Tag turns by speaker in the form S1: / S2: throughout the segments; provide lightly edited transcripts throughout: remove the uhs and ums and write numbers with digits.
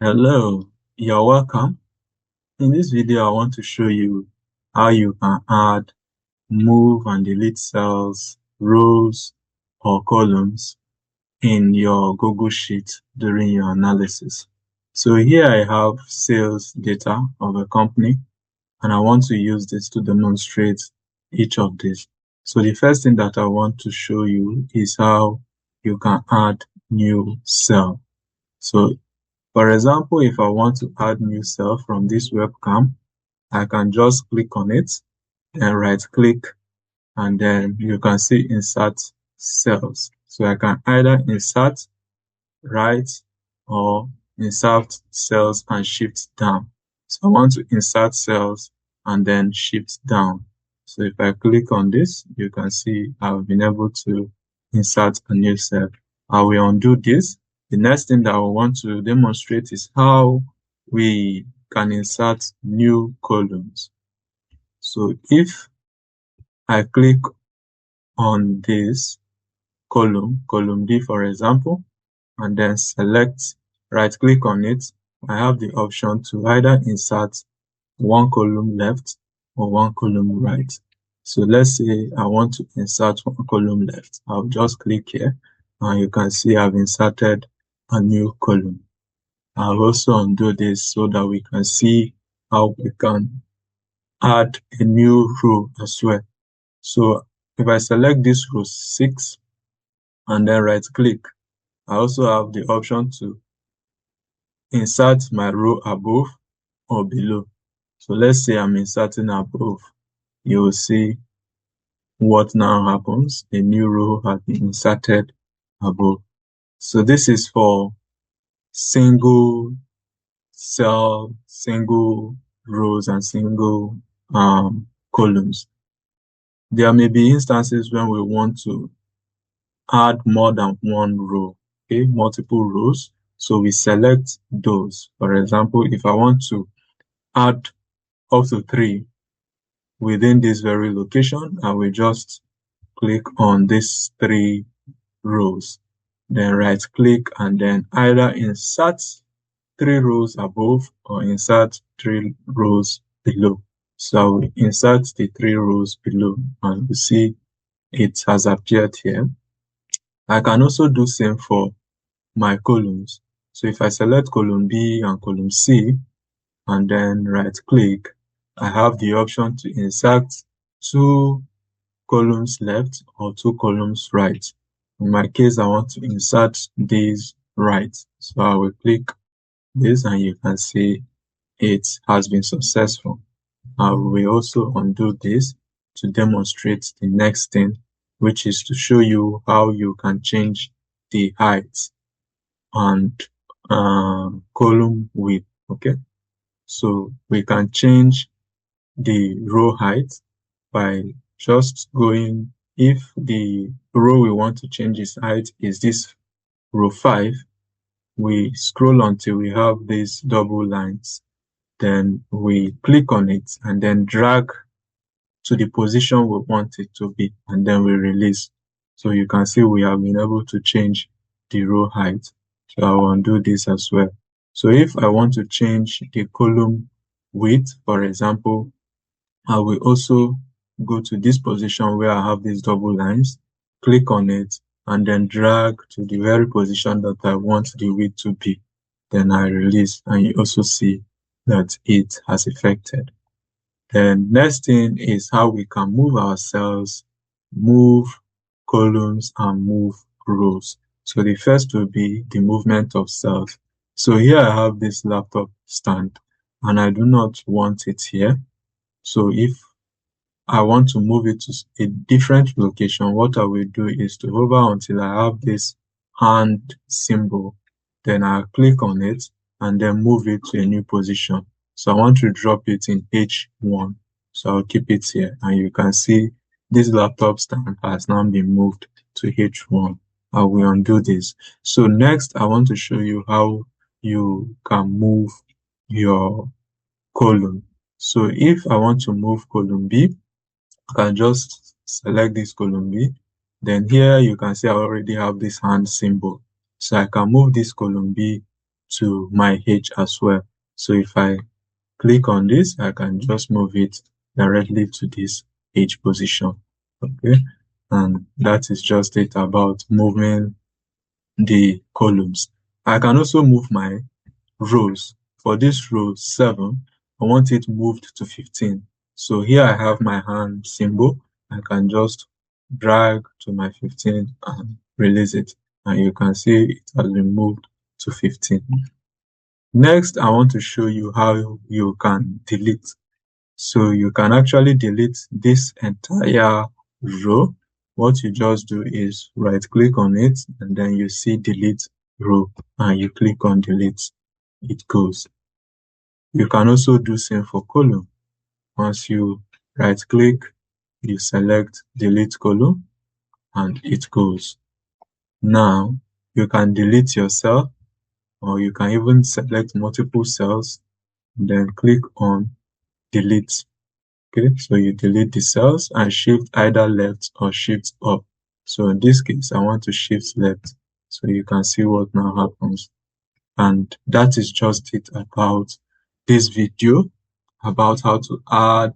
S1: Hello, you're welcome. In this video, I want to show you how you can add, move, and delete cells, rows, or columns in your Google Sheet during your analysis. So here I have sales data of a company, and I want to use this to demonstrate each of these. So the first thing that I want to show you is how you can add new cell. So for example, if I want to add new cell from this webcam, I can just click on it, then right click, and then you can see insert cells. So I can either insert right or insert cells and shift down. So I want to insert cells and then shift down. So if I click on this, you can see I've been able to insert a new cell. I will undo this. The next thing that I want to demonstrate is how we can insert new columns. So if I click on this column D for example, and then select, right click on it, I have the option to either insert one column left or one column right. So let's say I want to insert one column left. I'll just click here, and you can see I've inserted a new column. I'll also undo this so that we can see how we can add a new row as well. So if I select this row 6 and then right click, I also have the option to insert my row above or below. So let's say I'm inserting above. You will see what now happens. A new row has been inserted above. So this is for single cell, single rows, and single columns. There may be instances when we want to add more than one row, okay, multiple rows. So we select those. For example, if I want to add up to 3 within this very location, I will just click on these 3 rows, then right click, and then either insert 3 rows above or insert 3 rows below. So I will insert the 3 rows below, and you see it has appeared here. I can also do same for my columns. So if I select column B and column C and then right click, I have the option to insert 2 columns left or 2 columns right. In my case, I want to insert these right. So I will click this, and you can see it has been successful. I will also undo this to demonstrate the next thing, which is to show you how you can change the height and column width. Okay, so we can change the row height by just going, if the row we want to change its height is this row 5, we scroll until we have these double lines, then we click on it and then drag to the position we want it to be, and then we release. So you can see we have been able to change the row height. So I will undo this as well. So if I want to change the column width, for example, I will also go to this position where I have these double lines, click on it, and then drag to the very position that I want the width to be. Then I release, and you also see that it has affected. Then next thing is how we can move our cells, move columns, and move rows. So the first will be the movement of cells. So here I have this laptop stand, and I do not want it here. So if I want to move it to a different location, what I will do is to hover until I have this hand symbol. Then I'll click on it and then move it to a new position. So I want to drop it in H1. So I'll keep it here, and you can see this laptop stand has now been moved to H1. I will undo this. So next, I want to show you how you can move your column. So if I want to move column B, I can just select this column B. Then here you can see I already have this hand symbol. So I can move this column B to my H as well. So if I click on this, I can just move it directly to this H position. Okay, and that is just it about moving the columns. I can also move my rows. For this row 7, I want it moved to 15. So here I have my hand symbol. I can just drag to my 15 and release it. And you can see it has been moved to 15. Next, I want to show you how you can delete. So you can actually delete this entire row. What you just do is right click on it and then you see delete row and you click on delete. It goes. You can also do same for column. Once you right click, you select delete column and it goes. Now you can delete your cell, or you can even select multiple cells, then click on delete. Okay, so you delete the cells and shift either left or shift up. So in this case, I want to shift left. So you can see what now happens. And that is just it about this video, about how to add,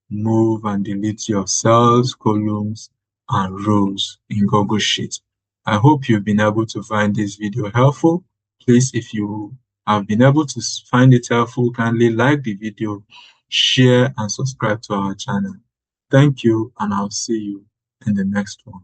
S1: move, and delete your cells, columns, and rows in Google Sheets. I hope you've been able to find this video helpful. Please, if you have been able to find it helpful, kindly like the video, share, and subscribe to our channel. Thank you, and I'll see you in the next one.